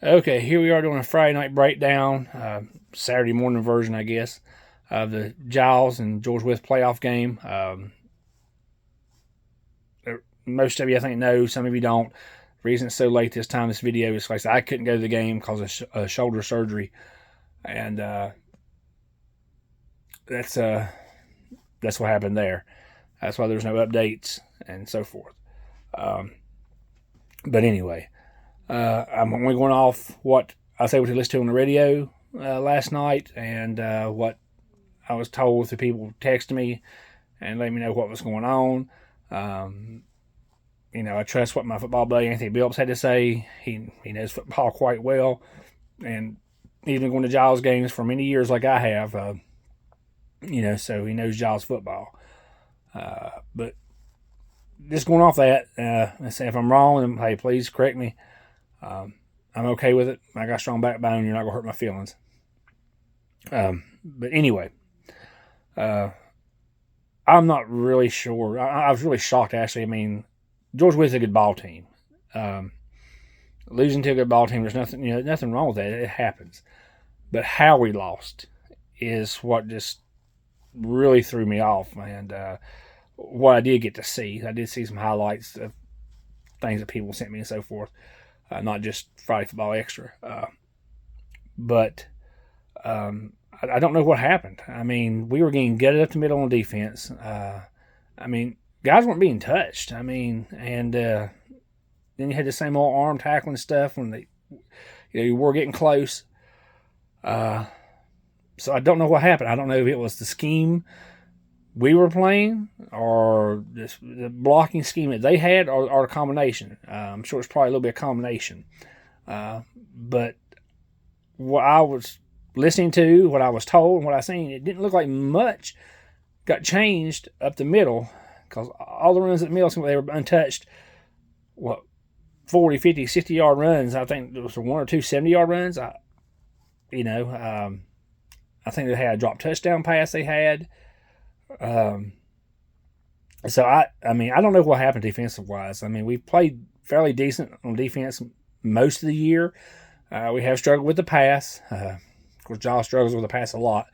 Okay, here we are doing a Friday night breakdown, Saturday morning version, I guess, of the Giles and George Wythe playoff game. Most of you, I think, know. Some of you don't. The reason it's so late this time, this video is because I couldn't go to the game because of shoulder surgery, and that's what happened there. That's why there's no updates and so forth. But anyway, I'm only going off what I was able to listen to on the radio last night and what I was told through people texting me and letting me know what was going on. I trust what my football buddy Anthony Billups had to say. He knows football quite well, and he's been going to Giles games for many years like I have. So he knows Giles football. But just going off that, if I'm wrong, then hey, please correct me. I'm okay with it. I got a strong backbone. You're not gonna hurt my feelings. But anyway, I'm not really sure. I was really shocked, actually. I mean, George Wythe's a good ball team. Losing to a good ball team, there's nothing wrong with that. It happens. But how we lost is what just really threw me off. And what I did get to see, I did see some highlights of things that people sent me and so forth. Not just Friday Football Extra. But I don't know what happened. I mean, we were getting gutted up the middle on defense. Guys weren't being touched. And then you had the same old arm tackling stuff when you were getting close. So I don't know what happened. I don't know if it was the scheme we were playing or the blocking scheme that they had or a combination. I'm sure it's probably a little bit of combination. But what I was listening to, what I was told, and what I seen, it didn't look like much got changed up the middle because all the runs at the middle, they were untouched. 40, 50, 60-yard runs. I think there was one or two 70-yard runs. I think they had a drop touchdown pass they had. So I don't know what happened defensive wise. We played fairly decent on defense most of the year. We have struggled with the pass. Of course, Giles struggles with the pass a lot,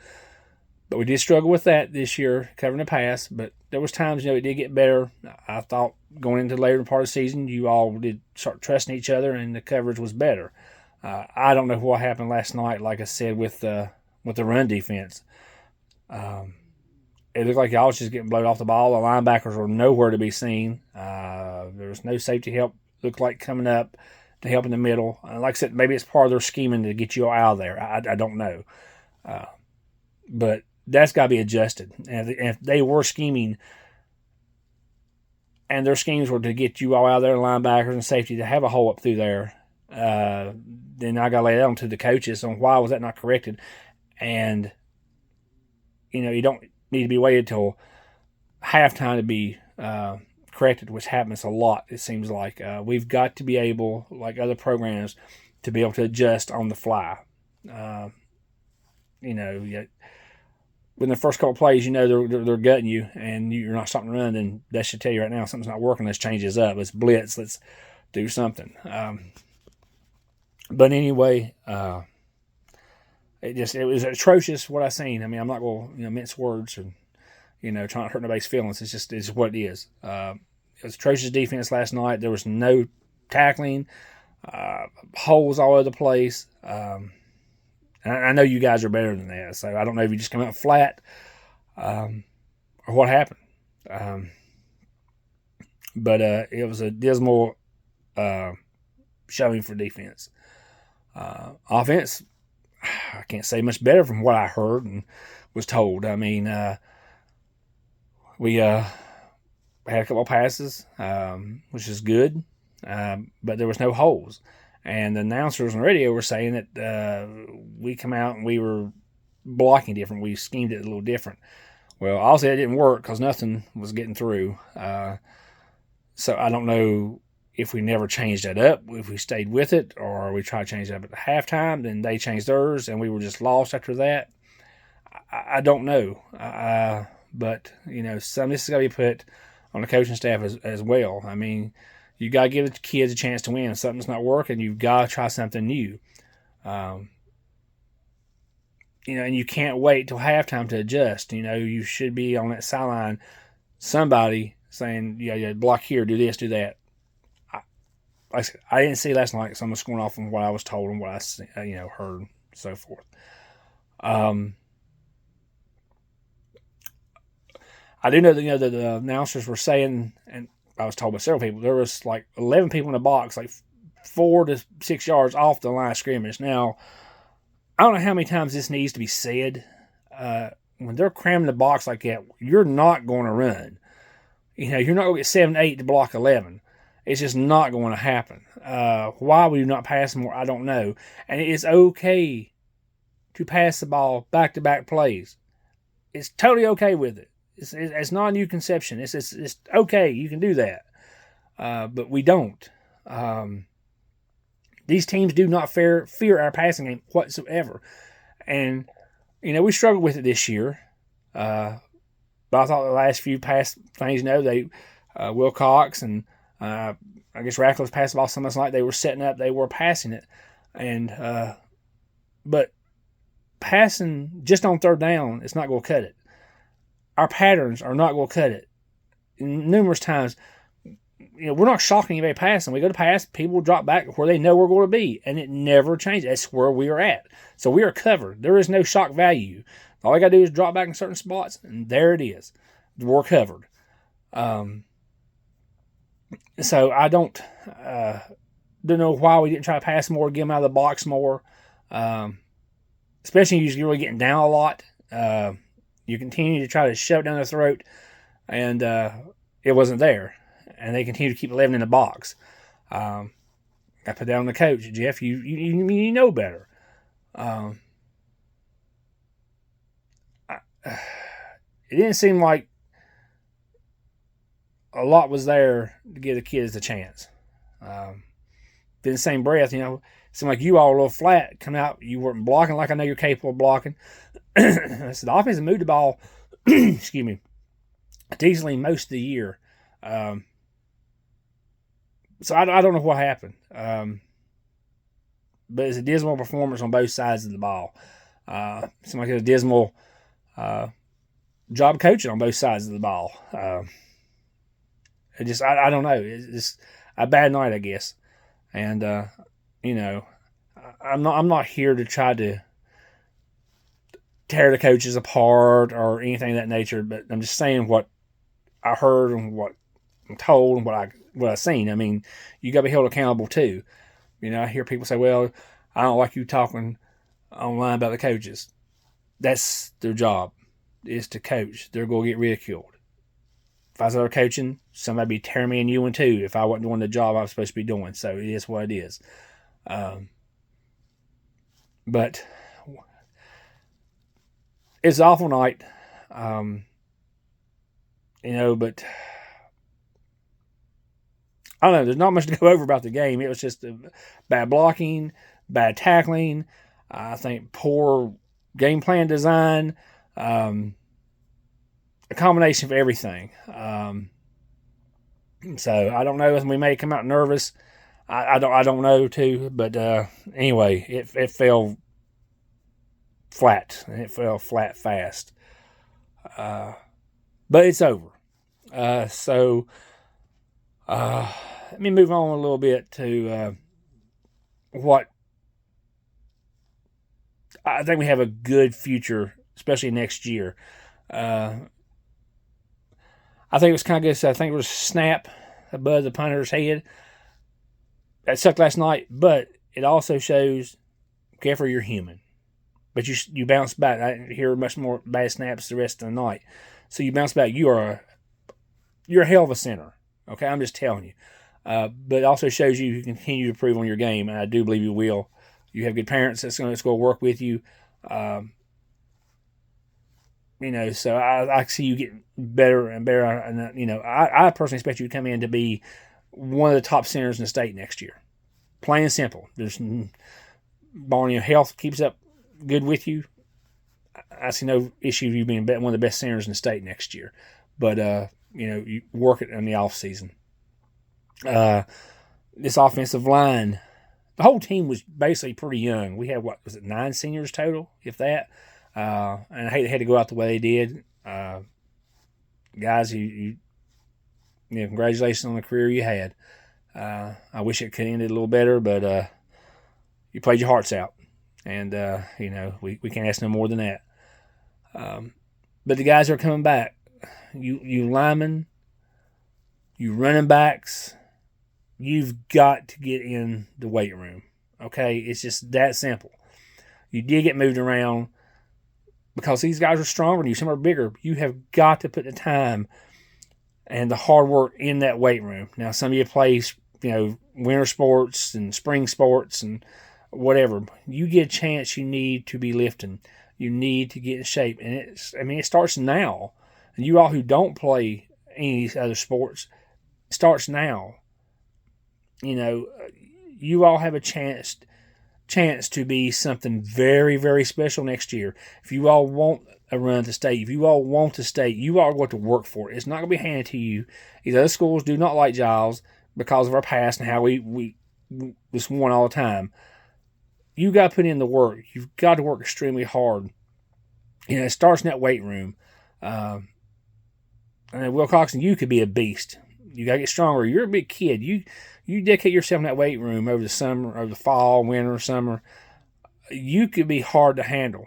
but we did struggle with that this year, covering the pass. But there was times, it did get better. I thought going into the later part of the season, you all did start trusting each other, and the coverage was better. I don't know what happened last night. Like I said, with the run defense. It looked like y'all was just getting blown off the ball. The linebackers were nowhere to be seen. There was no safety help, looked like, coming up to help in the middle. Like I said, maybe it's part of their scheming to get you out of there. I don't know. But that's got to be adjusted. And if they were scheming and their schemes were to get you all out of there, linebackers and safety, to have a hole up through there, then I got to lay that on to the coaches on why was that not corrected. And, you don't need to be waited till halftime to be corrected, which happens a lot, it seems like. We've got to be able, like other programs, to be able to adjust on the fly. When the first couple of plays, they're gutting you and you're not stopping to run, then that should tell you right now something's not working. Let's change this up. Let's blitz. Let's do something. But anyway, it was atrocious what I seen. I'm not going to mince words and trying to hurt nobody's feelings. It's what it is. It was atrocious defense last night. There was no tackling, holes all over the place. And I know you guys are better than that, so I don't know if you just come out flat or what happened. But it was a dismal showing for defense. Offense, I can't say much better from what I heard and was told. We had a couple of passes, which is good, but there was no holes. And the announcers on the radio were saying that we come out and we were blocking different. We schemed it a little different. Well, obviously that didn't work because nothing was getting through. So I don't know if we never changed that up, if we stayed with it, or we tried to change it up at halftime, then they changed theirs, and we were just lost after that. I don't know. But, some of this is going to be put on the coaching staff as well. You got to give the kids a chance to win. If something's not working, you've got to try something new. And you can't wait till halftime to adjust. You should be on that sideline, somebody saying, yeah, block here, do this, do that. I didn't see last night, so I'm just going off on what I was told and what I heard, so forth. I do know that the announcers were saying, and I was told by several people, there was like 11 people in the box, like 4 to 6 yards off the line of scrimmage. Now, I don't know how many times this needs to be said. When they're cramming the box like that, you're not going to run. You're not going to get 7, 8 to block 11. It's just not going to happen. Why would you not pass more? I don't know. And it is okay to pass the ball back-to-back plays. It's totally okay with it. It's not a new conception. It's okay. You can do that. But we don't. These teams do not fear our passing game whatsoever. And, we struggled with it this year. But I thought the last few past things, they Wilcox and I guess Ratcliffe's passed the ball so much like they were setting up, they were passing it. And but passing just on third down, it's not going to cut it. Our patterns are not going to cut it. Numerous times, we're not shocking anybody passing. We go to pass, people drop back where they know we're going to be, and it never changes. That's where we are at. So we are covered. There is no shock value. All I got to do is drop back in certain spots, and there it is. We're covered. So I don't know why we didn't try to pass more, get them out of the box more. Especially you're really getting down a lot. You continue to try to shove it down their throat, and it wasn't there. And they continue to keep 11 in the box. I put that on the coach. Jeff, you know better. It didn't seem like a lot was there to give the kids a chance. In the same breath, it seemed like you all a little flat. Come out, you weren't blocking like I know you're capable of blocking. So the offense moved the ball, excuse me, decently most of the year. So I don't know what happened. But it's a dismal performance on both sides of the ball. Seems like it's a dismal job coaching on both sides of the ball. I don't know. It's just a bad night, I guess. And I'm not here to try to tear the coaches apart or anything of that nature, but I'm just saying what I heard and what I'm told and what I've seen. I mean, you got to be held accountable too. I hear people say, "Well, I don't like you talking online about the coaches." That's their job, is to coach. They're going to get ridiculed. If I was there coaching, somebody would be tearing me a new one too if I wasn't doing the job I was supposed to be doing. So it is what it is. But it's an awful night. But I don't know. There's not much to go over about the game. It was just bad blocking, bad tackling. I think poor game plan design. A combination of everything. So I don't know if we may come out nervous. I don't know too. But anyway, it fell flat. It fell flat fast. But it's over. So let me move on a little bit to what I think we have a good future, especially next year. I think it was kind of good. So I think it was a snap above the punter's head. That sucked last night, but it also shows, careful, you're human. But you bounce back. I didn't hear much more bad snaps the rest of the night. So you bounce back. You're a hell of a center. Okay, I'm just telling you. But it also shows you continue to improve on your game, and I do believe you will. You have good parents that's going to work with you. So I see you getting better and better. And, I personally expect you to come in to be one of the top centers in the state next year. Plain and simple. There's, barring your health keeps up good with you, I see no issue of you being one of the best centers in the state next year. But, you work it in the off season. Uh, this offensive line, the whole team was basically pretty young. We had, what was it, 9 seniors total, if that. And I hate they had to go out the way they did. Guys, congratulations on the career you had. I wish it could have ended a little better, but you played your hearts out. And, we can't ask no more than that. But the guys are coming back. You linemen, you running backs, you've got to get in the weight room. Okay? It's just that simple. You did get moved around because these guys are stronger than you. Some are bigger. You have got to put the time and the hard work in that weight room. Now, some of you play, winter sports and spring sports and whatever. You get a chance, you need to be lifting. You need to get in shape. And it starts now. And you all who don't play any of these other sports, it starts now. You all have a chance to be something very, very special next year. If you all want a run to state, if you all want to state, you all are going to work for it. It's not going to be handed to you. These other schools do not like Giles because of our past and how we just won all the time. You got to put in the work. You've got to work extremely hard. It starts in that weight room. And Will Coxon, you could be a beast. You got to get stronger. You're a big kid. You dedicate yourself in that weight room over the summer, over the fall, winter, summer. You could be hard to handle.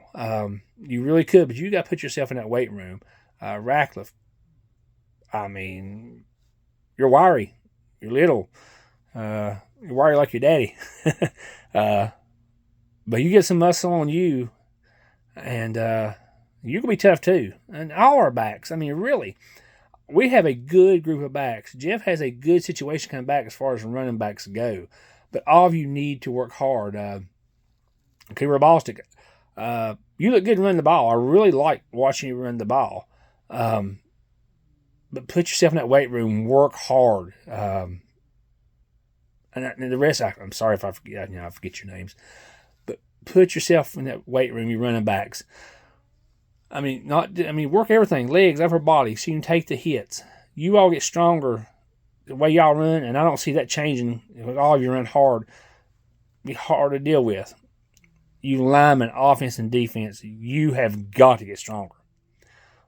You really could, but you got to put yourself in that weight room. Ratcliffe, you're wiry. You're little. You're wiry like your daddy. But you get some muscle on you, and you can be tough too. And all our backs, really, we have a good group of backs. Jeff has a good situation coming back as far as running backs go. But all of you need to work hard. Cooper Bostic, you look good running the ball. I really like watching you run the ball. But put yourself in that weight room, work hard. And the rest, I'm sorry if I forget, I forget your names. But put yourself in that weight room, you're running backs. Work everything, legs, upper body, so you can take the hits. You all get stronger the way y'all run, and I don't see that changing. If all of you run hard, be hard to deal with. You linemen, offense and defense, you have got to get stronger.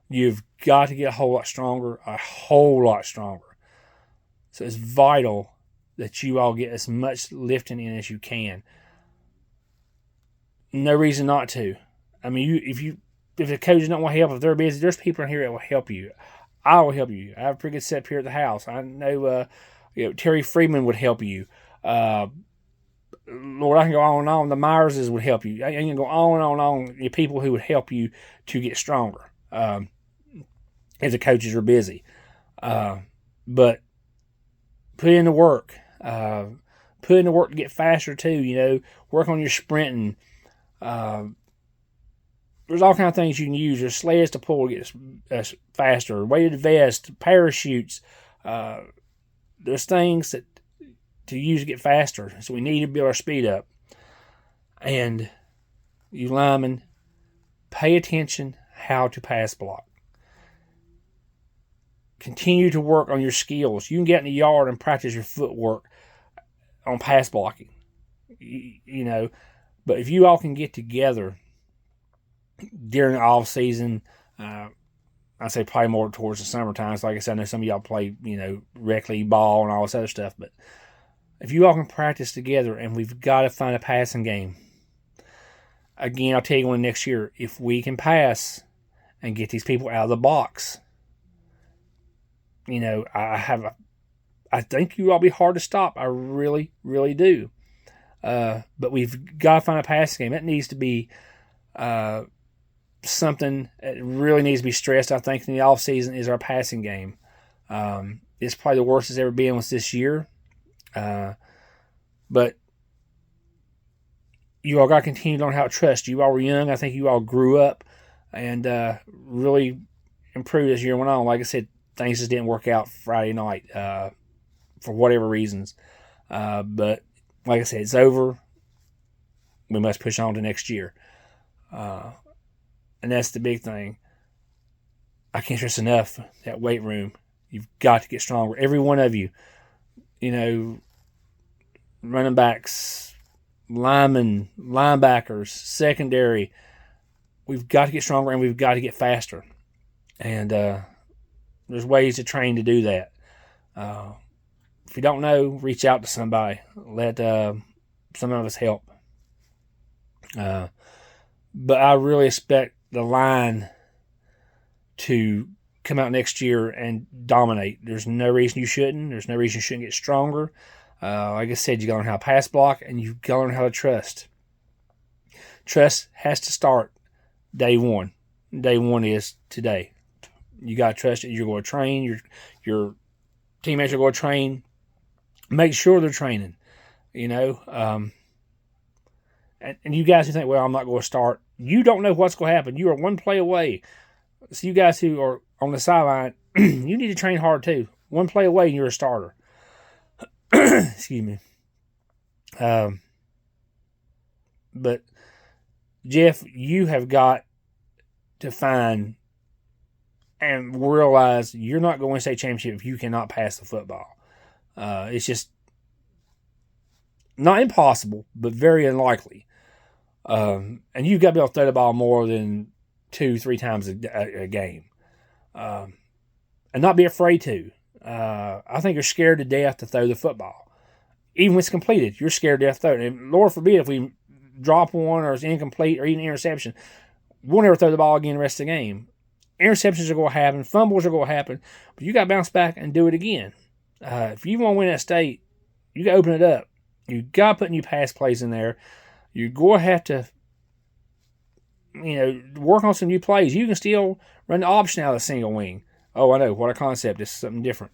You've got to get a whole lot stronger. So it's vital that you all get as much lifting in as you can. No reason not to. If the coaches don't want to help, if they're busy, there's people in here that will help you. I will help you. I have a pretty good setup here at the house. I know, Terry Freeman would help you. Lord, I can go on and on. The Myerses would help you. I can go on and on. The people who would help you to get stronger. If the coaches are busy. But put in the work. Put in the work to get faster too. Work on your sprinting. There's all kinds of things you can use. There's sleds to pull to get faster, weighted vests, parachutes. There's things to use to get faster. So we need to build our speed up. And you linemen, pay attention how to pass block. Continue to work on your skills. You can get in the yard and practice your footwork on pass blocking. But if you all can get together during the off season, I say probably more towards the summertime. So like I said, I know some of y'all play, rec league ball and all this other stuff. But if you all can practice together, and we've got to find a passing game. Again, I'll tell you one next year, if we can pass and get these people out of the box, I think you all be hard to stop. I really, really do. But we've got to find a passing game. That needs to be something that really needs to be stressed, I think, in the off season is our passing game. It's probably the worst it's ever been with this year. But you all got to continue to learn how to trust. You all were young. I think you all grew up and really improved as the year went on. Like I said, things just didn't work out Friday night for whatever reasons. But like I said, it's over. We must push on to next year. And that's the big thing. I can't stress enough, that weight room. You've got to get stronger. Every one of you. you know, running backs, linemen, linebackers, secondary. We've got to get stronger and we've got to get faster. And there's ways to train to do that. If you don't know, reach out to somebody. Let some of us help. But I really expect the line to come out next year and dominate. There's no reason you shouldn't. There's no reason you shouldn't get stronger. Like I said, you got to learn how to pass block and you got to learn how to trust. Trust has to start day one. Day one is today. You got to trust that you're going to train. Your teammates are going to train. Make sure they're training. And you guys who think, well, I'm not going to start. You don't know what's going to happen. You are one play away. So you guys who are on the sideline, you need to train hard too. One play away and you're a starter. Excuse me. But Jeff, you have got to find and realize you're not going to state championship if you cannot pass the football. It's just not impossible, but very unlikely. And you've got to be able to throw the ball more than 2-3 times a game. And not be afraid to. I think you're scared to death to throw the football. Even when it's completed, you're scared to death to throw it. And Lord forbid if we drop one or it's incomplete or even interception, we'll never throw the ball again the rest of the game. Interceptions are going to happen. Fumbles are going to happen. But you got to bounce back and do it again. If you want to win that state, you got to open it up. You got to put new pass plays in there. You're going to have to, work on some new plays. You can still run the option out of the single wing. Oh, I know. What a concept. It's something different.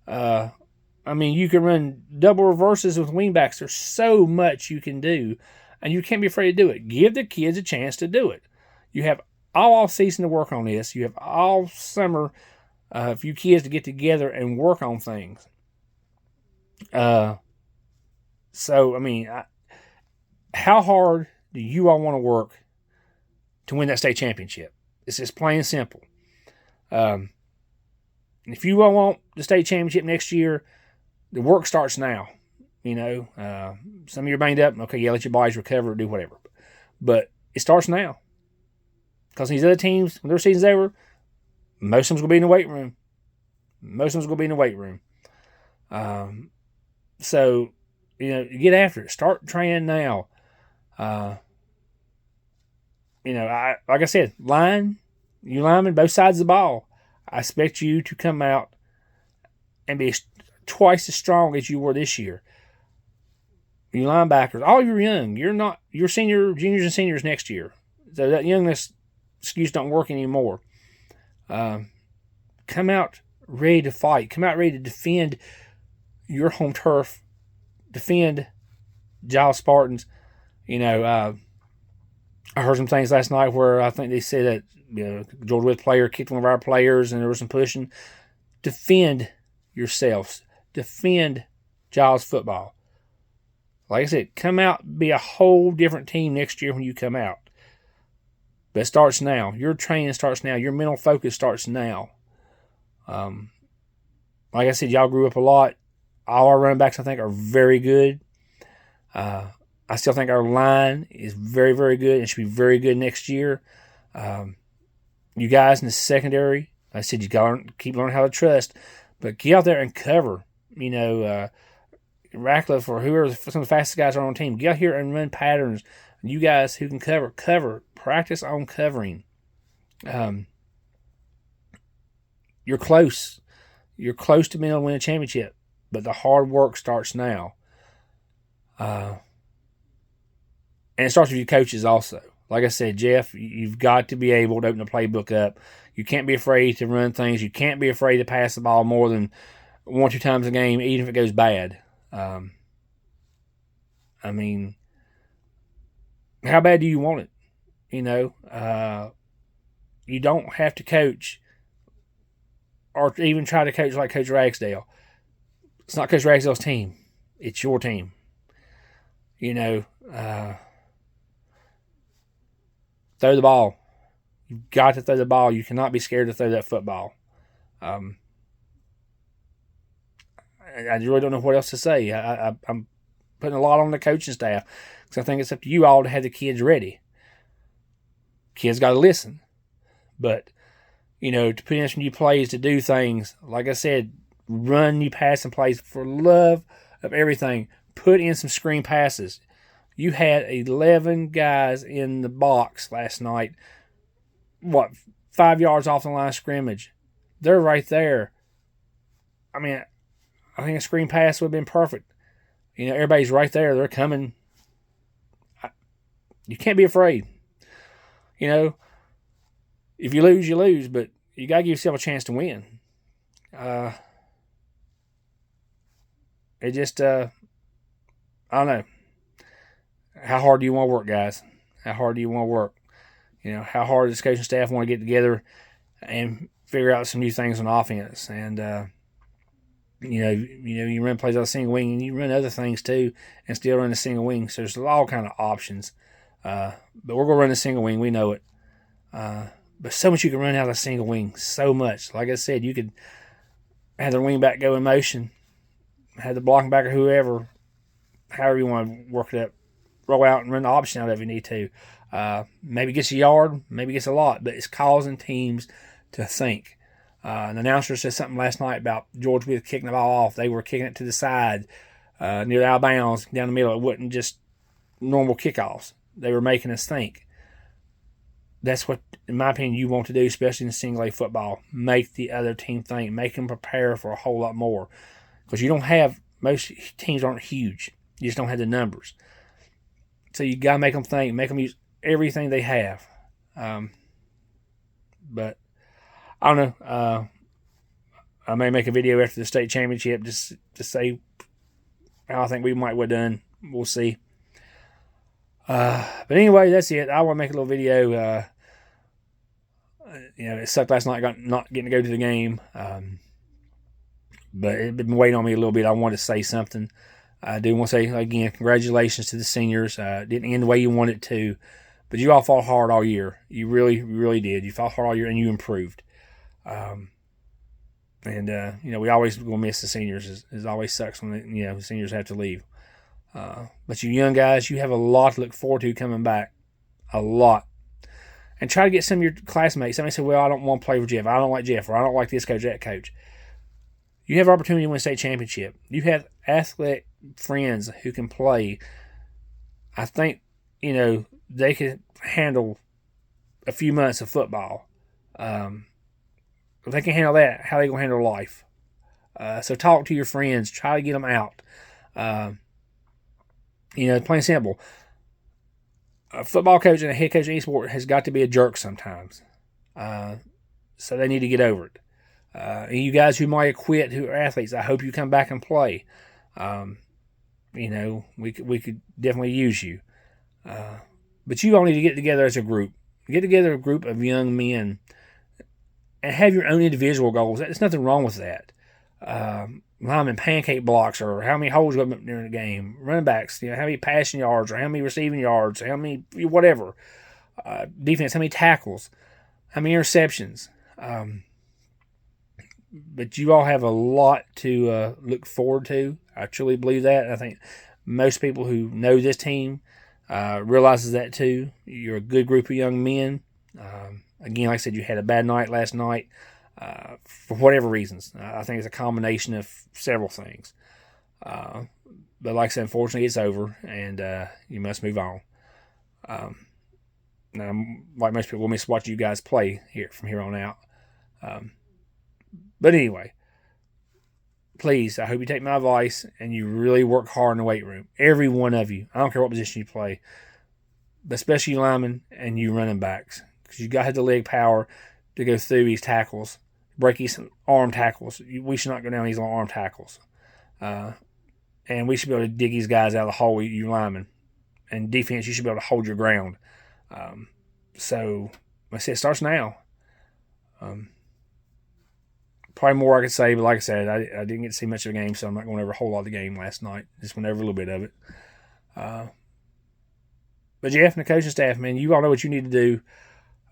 You can run double reverses with wingbacks. There's so much you can do, and you can't be afraid to do it. Give the kids a chance to do it. You have all season to work on this. You have all summer for you kids to get together and work on things. How hard do you all want to work to win that state championship? It's just plain and simple. If you all want the state championship next year, the work starts now. Some of you are banged up. Okay, yeah, let your bodies recover, do whatever. But it starts now. Because these other teams, when their season's over, most of them's going to be in the weight room. You get after it. Start training now. Like I said, you linemen, both sides of the ball. I expect you to come out and be twice as strong as you were this year. You linebackers, all you're young. You're juniors and seniors next year. So that youngness excuse don't work anymore. Come out ready to fight. Come out ready to defend your home turf. Defend Giles Spartans. I heard some things last night where I think they said that Georgia Woods player kicked one of our players and there was some pushing. Defend yourselves. Defend Giles football. Like I said, come out, be a whole different team next year when you come out. But it starts now. Your training starts now. Your mental focus starts now. Like I said, y'all grew up a lot. All our running backs, I think, are very good. I still think our line is very, very good and should be very good next year. You guys in the secondary, like I said, you got to keep learning how to trust. But get out there and cover. Ratcliffe or whoever some of the fastest guys are on the team, get out here and run patterns. You guys who can cover. Practice on covering. You're close. You're close to being able to win a championship, but the hard work starts now. And it starts with your coaches also. Like I said, Jeff, you've got to be able to open the playbook up. You can't be afraid to run things. You can't be afraid to pass the ball more than 1 or 2 times a game, even if it goes bad. How bad do you want it? You don't have to coach or even try to coach like Coach Ragsdale. It's not Coach Ragsdale's team. It's your team. Throw the ball. You've got to throw the ball. You cannot be scared to throw that football. I really don't know what else to say. I'm putting a lot on the coaching staff because I think it's up to you all to have the kids ready. Kids got to listen. But, to put in some new plays, to do things, like I said, run new passing plays for love of everything. Put in some screen passes. You had 11 guys in the box last night. 5 yards off the line of scrimmage? They're right there. I mean, I think a screen pass would have been perfect. Everybody's right there. They're coming. You can't be afraid. If you lose, you lose, but you got to give yourself a chance to win. It just, I don't know. How hard do you want to work, guys? How hard do you want to work? How hard does the coaching staff want to get together and figure out some new things on offense? And, you run plays out of single wing, and you run other things too, and still run a single wing. So there's all kind of options. But we're going to run a single wing. We know it. But so much you can run out of a single wing. So much. Like I said, you could have the wing back go in motion, have the blocking back or whoever, however you want to work it up, roll out and run the option out if you need to. Maybe gets a yard, maybe gets a lot, but it's causing teams to think. An announcer said something last night about George Smith kicking the ball off. They were kicking it to the side, near the out of bounds, down the middle. It wasn't just normal kickoffs. They were making us think. That's what, in my opinion, you want to do, especially in single A football. Make the other team think. Make them prepare for a whole lot more. Because most teams aren't huge. You just don't have the numbers. So you got to make them think. Make them use everything they have. But I don't know. I may make a video after the state championship just to say how I think we might have done. We'll see. But anyway, that's it. I want to make a little video. It sucked last night not getting to go to the game. But it had been waiting on me a little bit. I wanted to say something. I do want to say, again, congratulations to the seniors. Didn't end the way you wanted it to. But you all fought hard all year. You really, really did. You fought hard all year, and you improved. We always will miss the seniors. It always sucks when the seniors have to leave. But you young guys, you have a lot to look forward to coming back. A lot. And try to get some of your classmates. Somebody said, well, I don't want to play for Jeff. I don't like Jeff, or I don't like this coach, that coach. You have an opportunity to win a state championship. You have athletic friends who can play. I think, they can handle a few months of football. If they can handle that, how are they going to handle life? So talk to your friends. Try to get them out. Plain and simple. A football coach and a head coach in any sport has got to be a jerk sometimes. So they need to get over it. And you guys who might have quit, who are athletes, I hope you come back and play. We could definitely use you. But you all need to get together as a group. Get together a group of young men and have your own individual goals. There's nothing wrong with that. Lineman pancake blocks, or how many holes go up during the game. Running backs, how many passing yards, or how many receiving yards, how many whatever. Defense, how many tackles, how many interceptions. But you all have a lot to look forward to. I truly believe that. I think most people who know this team realizes that too. You're a good group of young men. Again, like I said, you had a bad night last night. For whatever reasons. I think it's a combination of several things. But like I said, unfortunately, it's over, and you must move on. Now, like most people, we'll miss watching you guys play from here on out. But anyway, please, I hope you take my advice and you really work hard in the weight room. Every one of you. I don't care what position you play, but especially you linemen and you running backs, because you got to have the leg power to go through these tackles, break these arm tackles. We should not go down these arm tackles. And we should be able to dig these guys out of the hole, you linemen. And defense, you should be able to hold your ground. So, like I said, it starts now. Probably more I could say, but like I said, I didn't get to see much of the game, so I'm not going over a whole lot of the game last night. Just went over a little bit of it. But Jeff and the coaching staff, man, you all know what you need to do.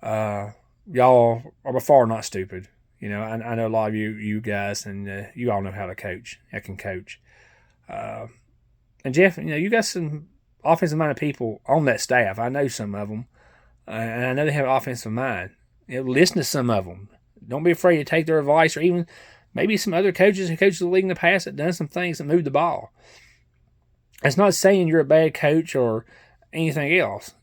Y'all are by far not stupid. I know a lot of you guys, and you all know how to coach. I can coach. And Jeff, you got some offensive-minded people on that staff. I know some of them, and I know they have offensive mind. Listen to some of them. Don't be afraid to take their advice, or even maybe some other coaches who coached the league in the past that done some things that moved the ball. It's not saying you're a bad coach or anything else.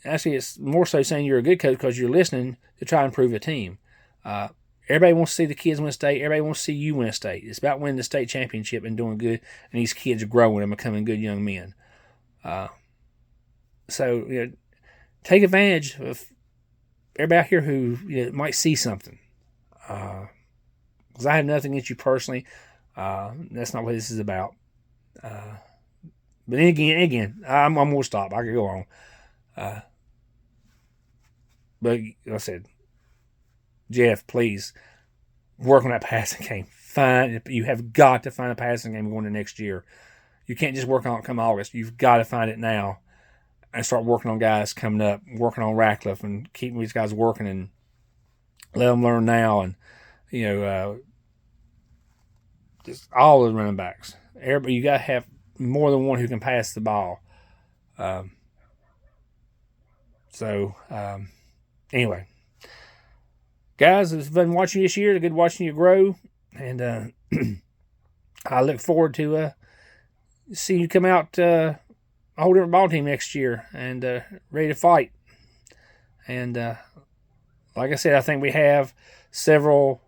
Actually, it's more so saying you're a good coach because you're listening to try and improve the team. Everybody wants to see the kids win state. Everybody wants to see you win state. It's about winning the state championship and doing good, and these kids are growing and becoming good young men. So take advantage of everybody out here who might see something. Because I have nothing against you personally. That's not what this is about. But then again, I'm going to stop. I could go on. But like I said, Jeff, please work on that passing game. You have got to find a passing game going to next year. You can't just work on it come August. You've got to find it now and start working on guys coming up, working on Ratcliffe and keeping these guys working and let them learn now. And, just all the running backs. Everybody, you got to have more than one who can pass the ball. Anyway, guys, it's been watching you this year. It's good watching you grow, and I look forward to seeing you come out a whole different ball team next year and ready to fight. And like I said, I think we have several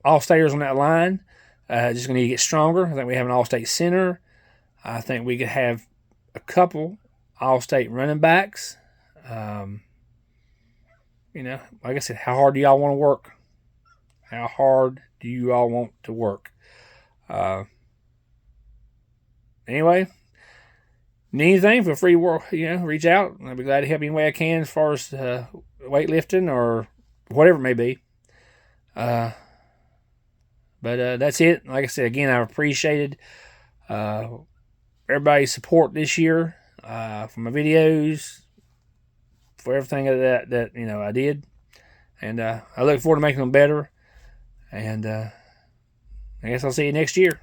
all-staters on that line. Just going to get stronger. I think we have an all-state center. I think we could have a couple all-state running backs. Like I said, how hard do y'all want to work? How hard do you all want to work? Anyway, need anything, feel free to reach out. I'll be glad to help any way I can as far as weightlifting or whatever it may be. But that's it. Like I said, again, I've appreciated everybody's support this year for my videos, for everything that I did. And I look forward to making them better. And I guess I'll see you next year.